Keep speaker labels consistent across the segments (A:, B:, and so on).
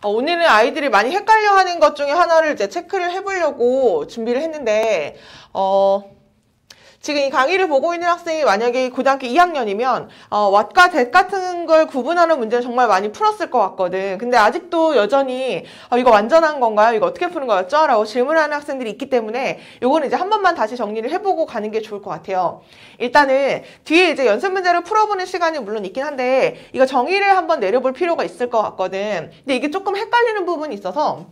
A: 오늘은 아이들이 많이 헷갈려하는 것 중에 하나를 이제 체크를 해보려고 준비를 했는데, 지금 이 강의를 보고 있는 학생이 만약에 고등학교 2학년이면 what과 that 같은 걸 구분하는 문제를 정말 많이 풀었을 것 같거든. 근데 아직도 여전히 이거 완전한 건가요? 이거 어떻게 푸는 거였죠? 라고 질문하는 학생들이 있기 때문에 요거는 이제 한 번만 다시 정리를 해보고 가는 게 좋을 것 같아요. 일단은 뒤에 이제 연습 문제를 풀어보는 시간이 물론 있긴 한데 이거 정의를 한번 내려볼 필요가 있을 것 같거든. 근데 이게 조금 헷갈리는 부분이 있어서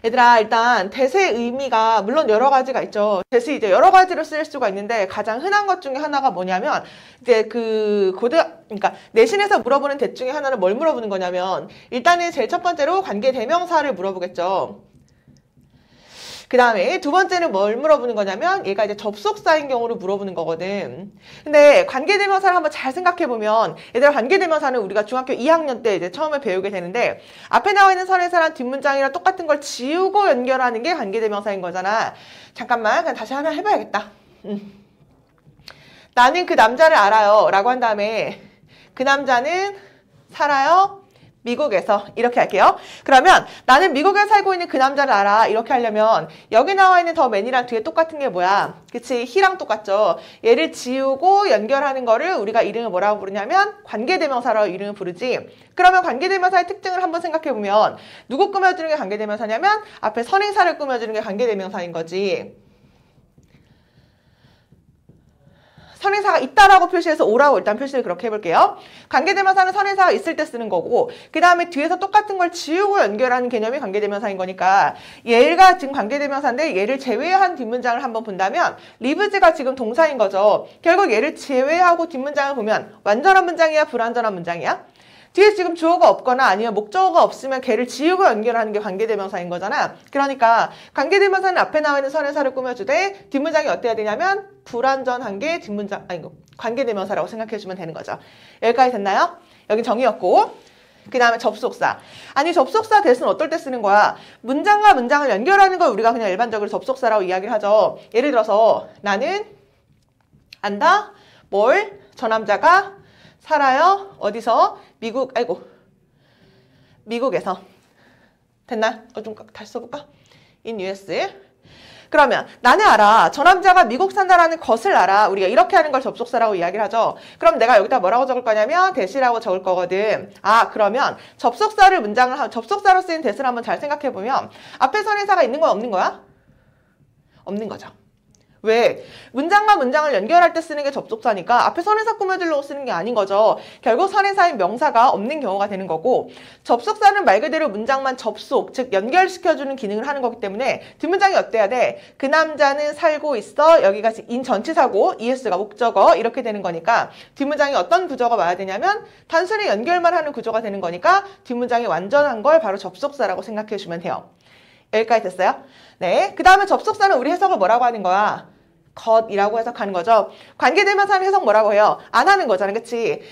A: 얘들아, 일단 대세의 의미가 물론 여러 가지가 있죠. 대세 이제 여러 가지로 쓸 수가 있는데 가장 흔한 것 중에 하나가 뭐냐면 이제 그러니까 내신에서 물어보는 대 중에 하나는 뭘 물어보는 거냐면 일단은 제일 첫 번째로 관계 대명사를 물어보겠죠. 그 다음에 두 번째는 뭘 물어보는 거냐면 얘가 이제 접속사인 경우를 물어보는 거거든. 근데 관계대명사를 한번 잘 생각해보면 얘들아 관계대명사는 우리가 중학교 2학년 때 이제 처음에 배우게 되는데 앞에 나와 있는 선행사랑 뒷문장이랑 똑같은 걸 지우고 연결하는 게 관계대명사인 거잖아. 잠깐만 그냥 다시 하나 해봐야겠다. 나는 그 남자를 알아요 라고 한 다음에 그 남자는 살아요 미국에서 이렇게 할게요. 그러면 나는 미국에 살고 있는 그 남자를 알아 이렇게 하려면 여기 나와 있는 더 맨이랑 뒤에 똑같은 게 뭐야? 그치? he랑 똑같죠? 얘를 지우고 연결하는 거를 우리가 이름을 뭐라고 부르냐면 관계대명사라고 이름을 부르지. 그러면 관계대명사의 특징을 한번 생각해보면 누구 꾸며주는 게 관계대명사냐면 앞에 선행사를 꾸며주는 게 관계대명사인 거지. 선행사가 있다라고 표시해서 오라고 일단 표시를 그렇게 해볼게요. 관계대명사는 선행사가 있을 때 쓰는 거고 그 다음에 뒤에서 똑같은 걸 지우고 연결하는 개념이 관계대명사인 거니까 얘가 지금 관계대명사인데 얘를 제외한 뒷문장을 한번 본다면 lives가 지금 동사인 거죠. 결국 얘를 제외하고 뒷문장을 보면 완전한 문장이야 불완전한 문장이야? 뒤에 지금 주어가 없거나 아니면 목적어가 없으면 걔를 지우고 연결하는 게 관계대명사인 거잖아. 그러니까 관계대명사는 앞에 나와 있는 선행사를 꾸며주되 뒷문장이 어때야 되냐면 불완전한 게 뒷문장, 관계대명사라고 생각해주면 되는 거죠. 여기까지 됐나요? 여기 정의였고 그 다음에 접속사. 아니 접속사 that은 어떨 때 쓰는 거야? 문장과 문장을 연결하는 걸 우리가 그냥 일반적으로 접속사라고 이야기를 하죠. 예를 들어서 나는 안다 뭘 저 남자가 살아요 어디서? 미국에서. 됐나? 좀 다시 써볼까? in US. 그러면 나는 알아. 저 남자가 미국 산다라는 것을 알아. 우리가 이렇게 하는 걸 접속사라고 이야기를 하죠. 그럼 내가 여기다 뭐라고 적을 거냐면 that이라고 적을 거거든. 그러면 접속사로 쓰인 that을 한번 잘 생각해보면 앞에 선행사가 있는 거야 없는 거야? 없는 거죠. 왜? 문장과 문장을 연결할 때 쓰는 게 접속사니까 앞에 선행사 꾸며주려고 쓰는 게 아닌 거죠. 결국 선행사인 명사가 없는 경우가 되는 거고 접속사는 말 그대로 문장만 접속, 즉 연결시켜주는 기능을 하는 거기 때문에 뒷문장이 어때야 돼? 그 남자는 살고 있어. 여기가 in 전치사고 es가 목적어 이렇게 되는 거니까 뒷문장이 어떤 구조가 와야 되냐면 단순히 연결만 하는 구조가 되는 거니까 뒷문장이 완전한 걸 바로 접속사라고 생각해 주시면 돼요. 여기까지 됐어요? 네. 그 다음에 접속사는 우리 해석을 뭐라고 하는 거야? 것이라고 해석하는 거죠. 관계대명사는 해석 뭐라고 해요? 안 하는 거잖아. 그치?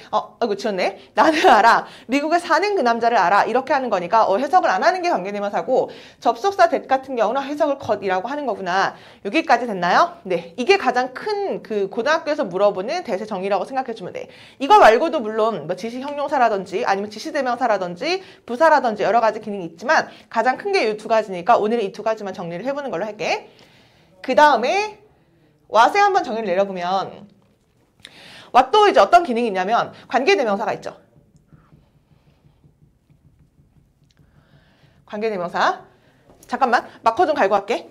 A: 이거 지웠네. 나는 알아. 미국에 사는 그 남자를 알아. 이렇게 하는 거니까 해석을 안 하는 게 관계대명사고 접속사 that 같은 경우는 해석을 것이라고 하는 거구나. 여기까지 됐나요? 네. 이게 가장 큰 그 고등학교에서 물어보는 대세 정의라고 생각해 주면 돼. 이거 말고도 물론 뭐 지시 형용사라든지 아니면 지시대명사라든지 부사라든지 여러 가지 기능이 있지만 가장 큰 게 이 두 가지니까 오늘은 이 두 가지만 정리를 해보는 걸로 할게. 그 다음에 what에 한번 정의를 내려보면 what도 이제 어떤 기능이 있냐면 관계대명사가 있죠. 관계대명사. 잠깐만 마커 좀 갈고 할게.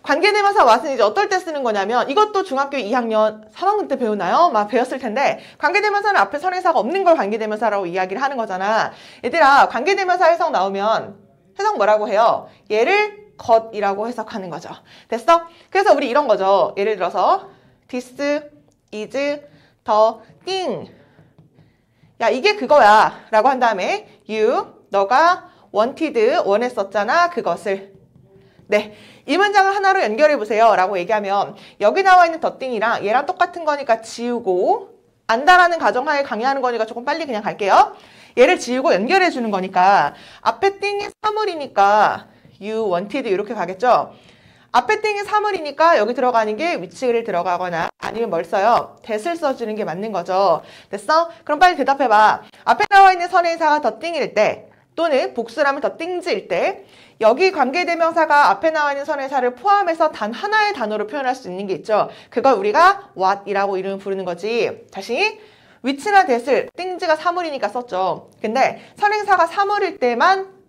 A: 관계대명사 what은 이제 어떨 때 쓰는 거냐면 이것도 중학교 2학년 3학년 때 배우나요? 막 배웠을 텐데 관계대명사는 앞에 선행사가 없는 걸 관계대명사라고 이야기를 하는 거잖아. 얘들아 관계대명사 해석 나오면 해석 뭐라고 해요? 얘를 것이라고 해석하는 거죠. 됐어? 그래서 우리 이런 거죠. 예를 들어서 this is the thing. 야 이게 그거야 라고 한 다음에 너가 원했었잖아 그것을. 네, 이 문장을 하나로 연결해 보세요 라고 얘기하면 여기 나와 있는 the thing이랑 얘랑 똑같은 거니까 지우고 안다라는 가정하에 강의하는 거니까 조금 빨리 그냥 갈게요. 얘를 지우고 연결해 주는 거니까 앞에 thing이 사물이니까 you wanted 이렇게 가겠죠. 앞에 띵이 사물이니까 여기 들어가는 게 위치를 들어가거나 아니면 뭘 써요? that을 써주는 게 맞는 거죠. 됐어? 그럼 빨리 대답해봐. 앞에 나와 있는 선행사가 더 띵일 때 또는 복수라면 더 띵즈일 때 여기 관계대명사가 앞에 나와 있는 선행사를 포함해서 단 하나의 단어로 표현할 수 있는 게 있죠. 그걸 우리가 what이라고 이름을 부르는 거지. 다시 위치나 that을 띵즈가 사물이니까 썼죠. 근데 선행사가 사물일 때만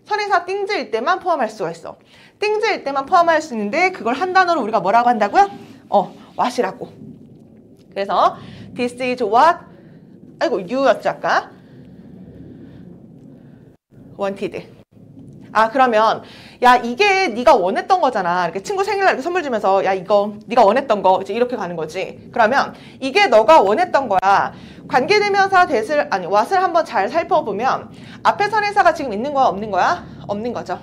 A: 선행사 띵즈일 때만 포함할 수가 있어. 띵즈일 때만 포함할 수 있는데 그걸 한 단어로 우리가 뭐라고 한다고요? what이라고. 그래서 this is what you였죠 아까. wanted. 그러면 야 이게 네가 원했던 거잖아. 이렇게 친구 생일날 이렇게 선물 주면서 야 이거 네가 원했던 거 이제 이렇게 가는 거지. 그러면 이게 너가 원했던 거야. 관계대명사 that을 what을 한번 잘 살펴보면 앞에 선행사가 지금 있는 거야 없는 거야? 없는 거죠.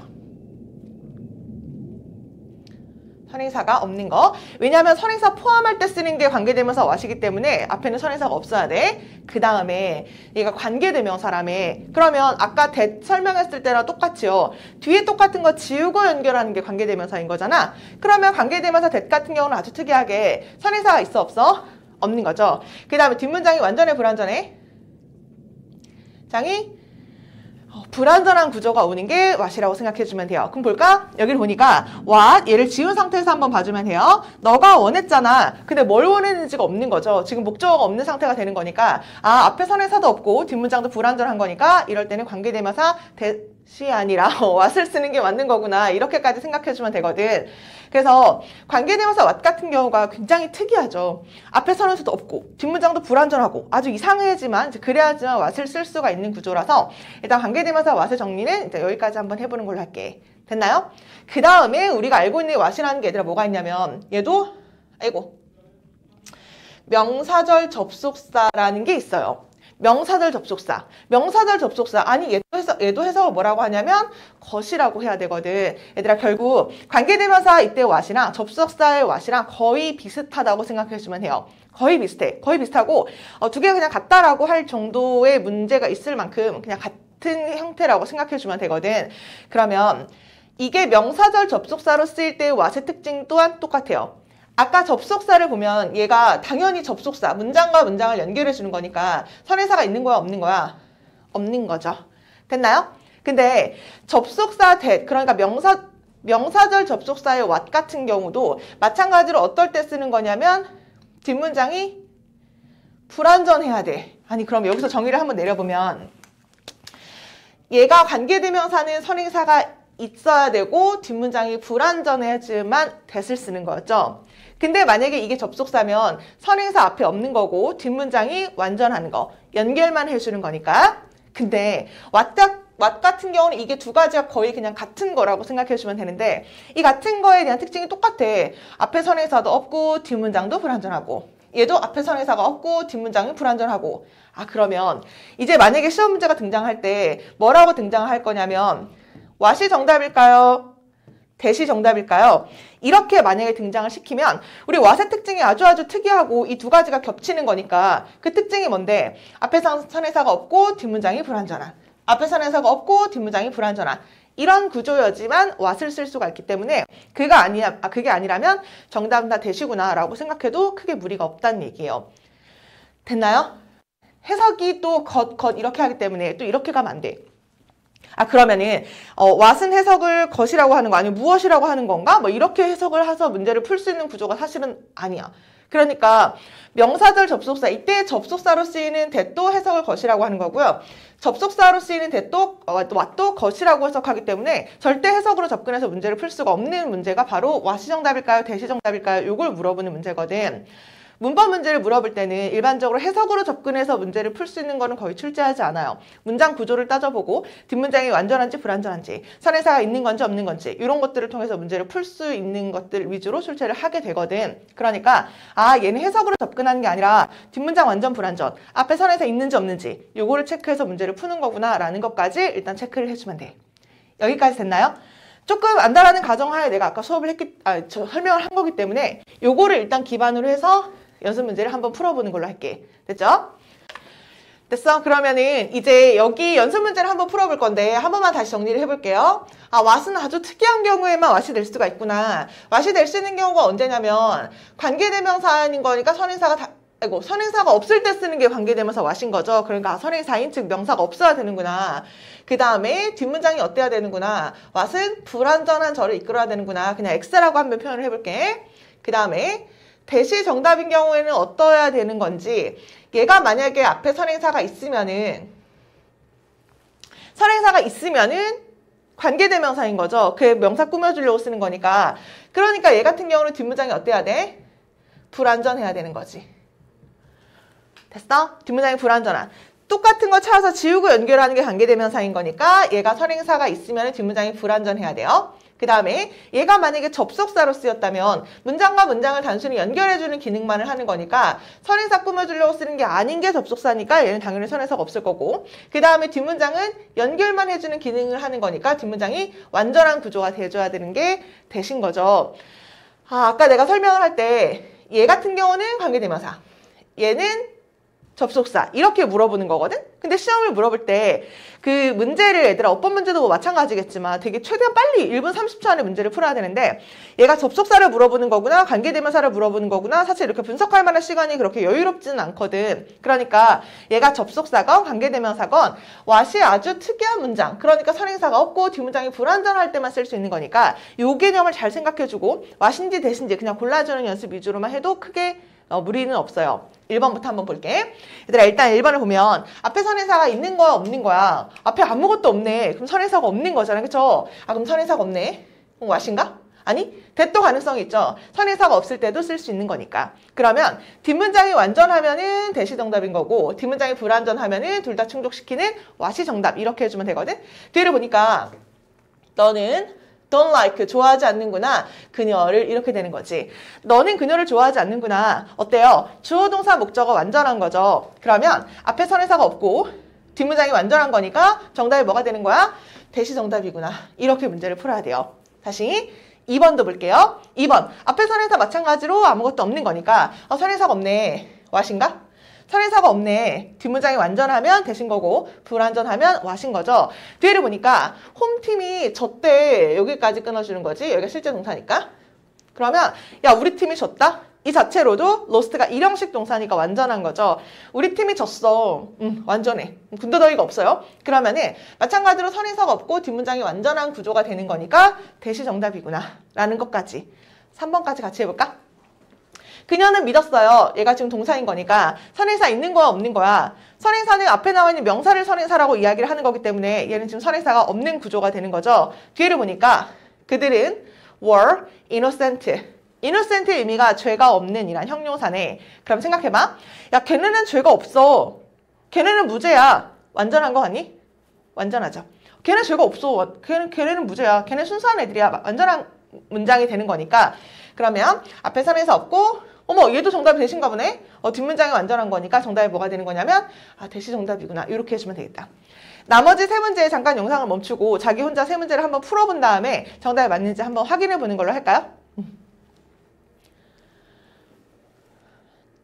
A: 선행사가 없는 거. 왜냐하면 선행사 포함할 때 쓰는 게 관계대명사 what이기 때문에 앞에는 선행사가 없어야 돼. 그 다음에 얘가 관계대명사라며. 그러면 아까 that 설명했을 때랑 똑같이요. 뒤에 똑같은 거 지우고 연결하는 게 관계대명사인 거잖아. 그러면 관계대명사 that 같은 경우는 아주 특이하게 선행사가 있어 없어? 없는 거죠. 그 다음에 뒷문장이 완전해 불완전해? 장이 불완전한 구조가 오는 게 what이라고 생각해주면 돼요. 그럼 볼까? 여기를 보니까 what 얘를 지운 상태에서 한번 봐주면 돼요. 너가 원했잖아. 근데 뭘 원했는지가 없는 거죠. 지금 목적어가 없는 상태가 되는 거니까 앞에 선행사도 없고 뒷문장도 불완전한 거니까 이럴 때는 관계대명사 that이 아니라 what을 쓰는 게 맞는 거구나. 이렇게까지 생각해주면 되거든. 그래서 관계대명사 what 같은 경우가 굉장히 특이하죠. 앞에 선행사도 없고 뒷문장도 불완전하고 아주 이상하지만 그래야지만 what을 쓸 수가 있는 구조라서 일단 관계대명사 what의 정리는 일단 여기까지 한번 해보는 걸로 할게. 됐나요? 그 다음에 우리가 알고 있는 what이라는 게 얘들아 뭐가 있냐면 얘도 명사절 접속사라는 게 있어요. 명사절 접속사. 명사절 접속사. 얘도 해석을 뭐라고 하냐면 것이라고 해야 되거든. 얘들아 결국 관계대명사 이때 what이랑 접속사의 what이랑 거의 비슷하다고 생각해주면 해요. 거의 비슷해. 거의 비슷하고 두 개가 그냥 같다라고 할 정도의 문제가 있을 만큼 그냥 같은 형태라고 생각해주면 되거든. 그러면 이게 명사절 접속사로 쓰일 때의 what의 특징 또한 똑같아요. 아까 접속사를 보면 얘가 당연히 접속사, 문장과 문장을 연결해 주는 거니까 선행사가 있는 거야, 없는 거야? 없는 거죠. 됐나요? 근데 접속사 that, 그러니까 명사절 접속사의 what 같은 경우도 마찬가지로 어떨 때 쓰는 거냐면 뒷문장이 불완전해야 돼. 그럼 여기서 정의를 한번 내려보면 얘가 관계대명사는 선행사가 있어야 되고 뒷문장이 불완전해야지만 that을 쓰는 거였죠. 근데 만약에 이게 접속사면 선행사 앞에 없는 거고 뒷문장이 완전한 거, 연결만 해주는 거니까. 근데 what 같은 경우는 이게 두 가지가 거의 그냥 같은 거라고 생각해 주면 되는데 이 같은 거에 대한 특징이 똑같아. 앞에 선행사도 없고 뒷문장도 불완전하고 얘도 앞에 선행사가 없고 뒷문장이 불완전하고. 그러면 이제 만약에 시험 문제가 등장할 때 뭐라고 등장할 거냐면 what이 정답일까요? that이 정답일까요? 이렇게 만약에 등장을 시키면 우리 what의 특징이 아주 특이하고 이 두 가지가 겹치는 거니까 그 특징이 뭔데? 앞에 선행사가 없고 뒷문장이 불완전한. 앞에 선행사가 없고 뒷문장이 불완전한. 이런 구조여지만 what을 쓸 수가 있기 때문에 그게 아니라면 정답은 다 that이구나 라고 생각해도 크게 무리가 없다는 얘기예요. 됐나요? 해석이 또 것 이렇게 하기 때문에 또 이렇게 가면 안 돼. 그러면은 what은 해석을 것이라고 하는 거 아니면 무엇이라고 하는 건가? 이렇게 해석을 해서 문제를 풀 수 있는 구조가 사실은 아니야. 그러니까 명사절 접속사, 이때 접속사로 쓰이는 that도 해석을 것이라고 하는 거고요. 접속사로 쓰이는 that도 what도 것이라고 해석하기 때문에 절대 해석으로 접근해서 문제를 풀 수가 없는 문제가 바로 what이 정답일까요? that이 정답일까요? 이걸 물어보는 문제거든. 문법 문제를 물어볼 때는 일반적으로 해석으로 접근해서 문제를 풀 수 있는 거는 거의 출제하지 않아요. 문장 구조를 따져보고 뒷문장이 완전한지 불완전한지, 선행사가 있는 건지 없는 건지 이런 것들을 통해서 문제를 풀 수 있는 것들 위주로 출제를 하게 되거든. 그러니까 얘는 해석으로 접근하는 게 아니라 뒷문장 완전 불완전, 앞에 선행사 있는지 없는지 요거를 체크해서 문제를 푸는 거구나 라는 것까지 일단 체크를 해주면 돼. 여기까지 됐나요? 조금 안다라는 가정하에 내가 아까 설명을 한 거기 때문에 요거를 일단 기반으로 해서 연습 문제를 한번 풀어보는 걸로 할게. 됐죠? 됐어? 그러면은 이제 여기 연습 문제를 한번 풀어볼 건데 한 번만 다시 정리를 해볼게요. 아, what은 아주 특이한 경우에만 what이 될 수가 있구나. what이 될 수 있는 경우가 언제냐면 관계대명사인 거니까 선행사가 없을 때 쓰는 게 관계대명사 what인 거죠. 그러니까 선행사인 즉 명사가 없어야 되는구나. 그 다음에 뒷문장이 어때야 되는구나. what은 불완전한 절을 이끌어야 되는구나. 그냥 x라고 한번 표현을 해볼게. 그 다음에 대시 정답인 경우에는 어떠해야 되는 건지, 얘가 만약에 앞에 선행사가 있으면은 관계대명사인 거죠. 그 명사 꾸며주려고 쓰는 거니까. 그러니까 얘 같은 경우는 뒷문장이 어때야 돼? 불완전해야 되는 거지. 됐어? 뒷문장이 불완전한. 똑같은 거 찾아서 지우고 연결하는 게 관계대명사인 거니까 얘가 선행사가 있으면 뒷문장이 불완전해야 돼요. 그 다음에 얘가 만약에 접속사로 쓰였다면 문장과 문장을 단순히 연결해주는 기능만을 하는 거니까 선행사 꾸며주려고 쓰는 게 아닌 게 접속사니까 얘는 당연히 선행사가 없을 거고, 그 다음에 뒷문장은 연결만 해주는 기능을 하는 거니까 뒷문장이 완전한 구조가 돼줘야 되는 게 대신 거죠. 아까 내가 설명을 할 때 얘 같은 경우는 관계대명사, 얘는 접속사 이렇게 물어보는 거거든? 근데 시험을 물어볼 때 그 문제를 얘들아 어법 문제도 뭐 마찬가지겠지만 되게 최대한 빨리 1분 30초 안에 문제를 풀어야 되는데 얘가 접속사를 물어보는 거구나 관계대명사를 물어보는 거구나 사실 이렇게 분석할 만한 시간이 그렇게 여유롭지는 않거든. 그러니까 얘가 접속사건 관계대명사건 what이 아주 특이한 문장, 그러니까 선행사가 없고 뒷문장이 불완전할 때만 쓸 수 있는 거니까 요 개념을 잘 생각해주고 what인지 대신지 그냥 골라주는 연습 위주로만 해도 크게 무리는 없어요. 1번부터 한번 볼게. 얘들아 일단 1번을 보면 앞에 선행사가 있는 거야 없는 거야? 앞에 아무것도 없네. 그럼 선행사가 없는 거잖아. 그쵸? 그럼 선행사가 없네. 그럼 what인가? 아니 대또 가능성이 있죠. 선행사가 없을 때도 쓸 수 있는 거니까. 그러면 뒷문장이 완전하면은 대시 정답인 거고 뒷문장이 불완전하면은 둘 다 충족시키는 what이 정답 이렇게 해주면 되거든. 뒤를 보니까 너는 don't like, 좋아하지 않는구나. 그녀를 이렇게 되는 거지. 너는 그녀를 좋아하지 않는구나. 어때요? 주어, 동사, 목적어 완전한 거죠. 그러면 앞에 선행사가 없고 뒷문장이 완전한 거니까 정답이 뭐가 되는 거야? 대시 정답이구나. 이렇게 문제를 풀어야 돼요. 다시 2번도 볼게요. 2번. 앞에 선행사 마찬가지로 아무것도 없는 거니까 선행사가 없네. what인가? 선행사가 없네. 뒷문장이 완전하면 대신 거고 불완전하면 what인 거죠. 뒤를 보니까 홈팀이 졌대. 여기까지 끊어주는 거지. 여기가 실제 동사니까. 그러면 야 우리 팀이 졌다? 이 자체로도 lost가 일형식 동사니까 완전한 거죠. 우리 팀이 졌어. 완전해. 군더더기가 없어요. 그러면은 마찬가지로 선행사가 없고 뒷문장이 완전한 구조가 되는 거니까 대시 정답이구나 라는 것까지 3번까지 같이 해볼까? 그녀는 믿었어요. 얘가 지금 동사인 거니까 선행사 있는 거야 없는 거야? 선행사는 앞에 나와 있는 명사를 선행사라고 이야기를 하는 거기 때문에 얘는 지금 선행사가 없는 구조가 되는 거죠. 뒤를 보니까 그들은 were innocent. innocent의 의미가 죄가 없는 이란 형용사네. 그럼 생각해봐. 야 걔네는 죄가 없어. 걔네는 무죄야. 완전한 거 아니? 완전하죠. 걔네 죄가 없어. 걔네는 무죄야. 걔네 순수한 애들이야. 완전한 문장이 되는 거니까 그러면 앞에 선행사 없고 어머 얘도 정답이 대신가 보네. 뒷문장이 완전한 거니까 정답이 뭐가 되는 거냐면 대시 정답이구나. 이렇게 해주면 되겠다. 나머지 세 문제에 잠깐 영상을 멈추고 자기 혼자 세 문제를 한번 풀어본 다음에 정답이 맞는지 한번 확인해 보는 걸로 할까요?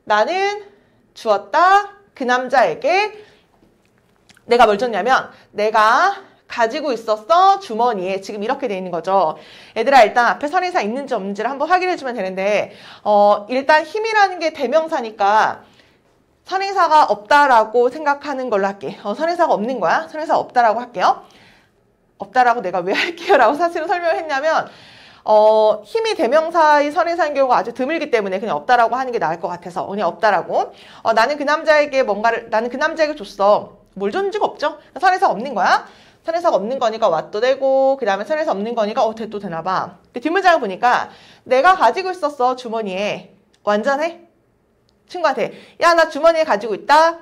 A: 나는 주었다. 그 남자에게 내가 뭘 줬냐면 내가 가지고 있었어 주머니에. 지금 이렇게 돼 있는 거죠. 얘들아 일단 앞에 선행사 있는지 없는지를 한번 확인해 주면 되는데 일단 힘이라는 게 대명사니까 선행사가 없다라고 생각하는 걸로 할게. 선행사가 없는 거야. 선행사가 없다라고 할게요. 없다라고 내가 왜 할게요 라고 사실은 설명을 했냐면 힘이 대명사의 선행사인 경우가 아주 드물기 때문에 그냥 없다라고 하는 게 나을 것 같아서 그냥 없다라고. 나는 그 남자에게 나는 그 남자에게 줬어. 뭘 줬는지가 없죠. 선행사가 없는 거야. 선행사가 없는 거니까 what도 되고 그 다음에 선행사 없는 거니까 또 되나 봐. 뒷문장을 보니까 내가 가지고 있었어 주머니에. 완전해? 친구한테 야 나 주머니에 가지고 있다.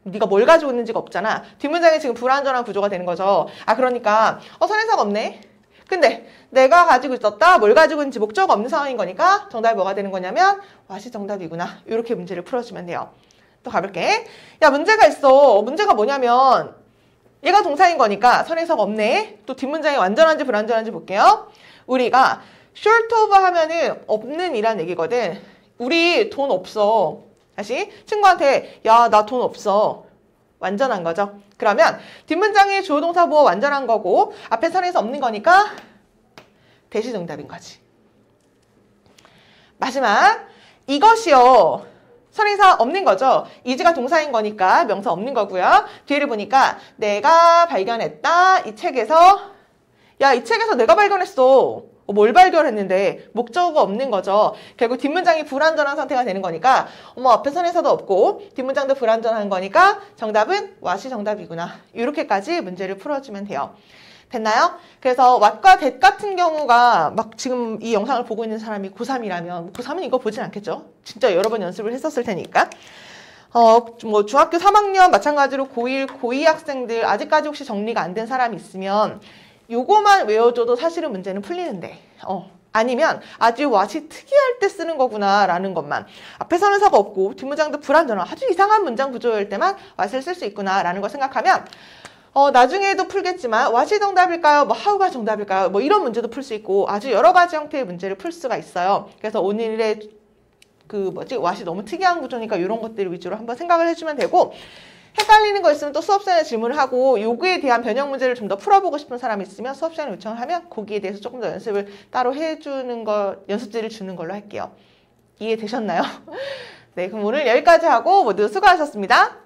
A: 네가 뭘 가지고 있는지가 없잖아. 뒷문장이 지금 불완전한 구조가 되는 거죠. 그러니까 선행사가 없네. 근데 내가 가지고 있었다. 뭘 가지고 있는지 목적어가 없는 상황인 거니까 정답이 뭐가 되는 거냐면 what이 정답이구나. 이렇게 문제를 풀어주면 돼요. 또 가볼게. 야 문제가 있어. 문제가 뭐냐면 얘가 동사인 거니까 선행사가 없네. 또 뒷문장이 완전한지 불완전한지 볼게요. 우리가 short of 하면은 없는 이란 얘기거든. 우리 돈 없어. 다시 친구한테 야 나 돈 없어. 완전한 거죠. 그러면 뒷문장이 주어 동사 보어 완전한 거고 앞에 선에서 없는 거니까 대시 정답인 거지. 마지막 이것이요. 선행사 없는 거죠. is가 동사인 거니까 명사 없는 거고요. 뒤를 보니까 내가 발견했다. 이 책에서 야, 이 책에서 내가 발견했어. 뭘 발견했는데 목적어가 없는 거죠. 결국 뒷문장이 불완전한 상태가 되는 거니까 어머 앞에 선에서도 없고 뒷문장도 불완전한 거니까 정답은 what이 정답이구나. 이렇게까지 문제를 풀어주면 돼요. 됐나요? 그래서 what과 that 같은 경우가 막 지금 이 영상을 보고 있는 사람이 고3이라면 고3은 이거 보진 않겠죠? 진짜 여러 번 연습을 했었을 테니까. 뭐 중학교 3학년 마찬가지로 고1, 고2 학생들 아직까지 혹시 정리가 안 된 사람이 있으면 요거만 외워줘도 사실은 문제는 풀리는데 아니면 아주 what이 특이할 때 쓰는 거구나 라는 것만 앞에 선행사가 없고 뒷문장도 불완전한 아주 이상한 문장 구조일 때만 what을 쓸 수 있구나 라는 거 생각하면 나중에도 풀겠지만 what이 정답일까요? 뭐 how가 정답일까요? 뭐 이런 문제도 풀 수 있고 아주 여러 가지 형태의 문제를 풀 수가 있어요. 그래서 오늘의 what이 너무 특이한 구조니까 이런 것들 위주로 한번 생각을 해주면 되고 헷갈리는 거 있으면 또 수업 시간에 질문을 하고 요구에 대한 변형 문제를 좀 더 풀어보고 싶은 사람이 있으면 수업 시간에 요청을 하면 거기에 대해서 조금 더 연습을 따로 해주는 거 연습지를 주는 걸로 할게요. 이해되셨나요? 네, 그럼 오늘 여기까지 하고 모두 수고하셨습니다.